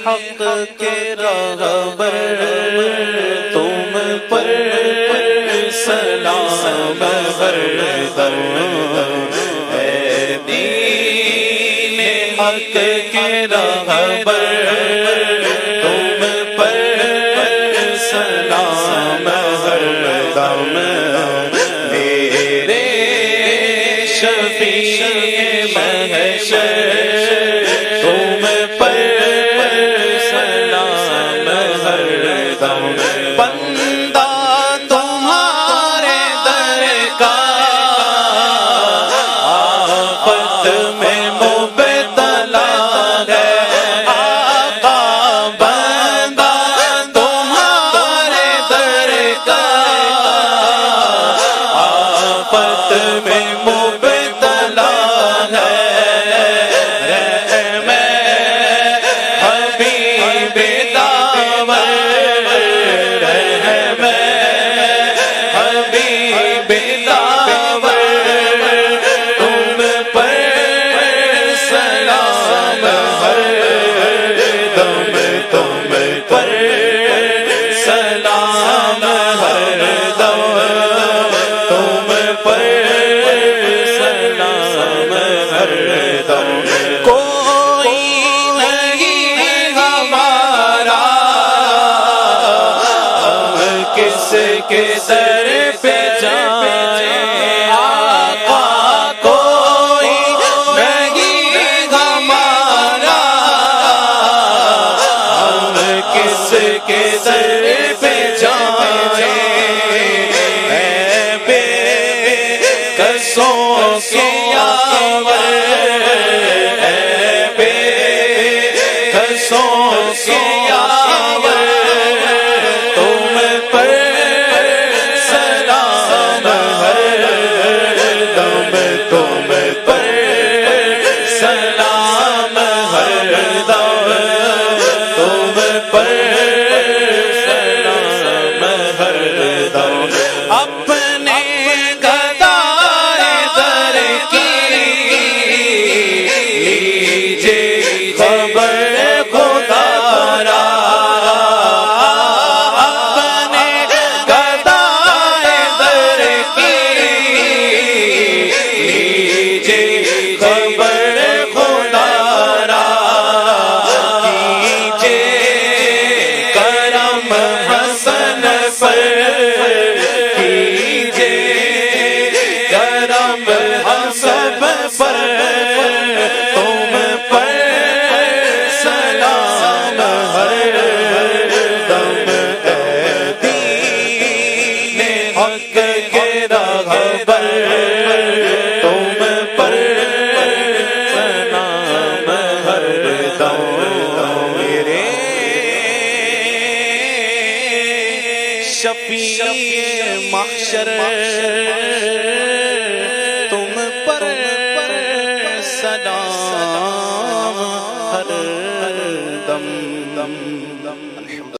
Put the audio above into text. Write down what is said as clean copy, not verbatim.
حق کے راہبر تم پر سلام ہر دم، اے دین حق کے راہبر تم پر سلام ہر دم، میرے شفیع محشر تم پر سلام ہر دم، بندہ تمہارے در کا آفت میں مبتلا ہے، آقا بندہ تمہارے در کا آفت میں مبتلا ہے، رحم حبیب داور، رحم حبیب داور تم پر سلام ہر دم، تم پر سلام ہر دم، تم پر سلام ہر دم، کوئی نہیں ہمارا ہم کس کے در پہ جائیں، آقا کوئی نہیں ہمارا ہم کس کے در پہ جائیں، اے بے کسوں کے یاور، اے بے کسوں کے یاور تم پر سلام ہر دم، تم پر سلام ہر دم، تم پر سلام ہر دم، اپنے گدائے در کی لیجے خبر خدا را، اپنے گدائے در کی لیجے خبر خدا را، کیجے کرم حسن پر، کیجے کرم حسن پر تم پر سلام ہر دم، اے دین حق کے راہبر تم پر سلام ہر دم، میرے شفیع محشر تم پر سلام ہر دم،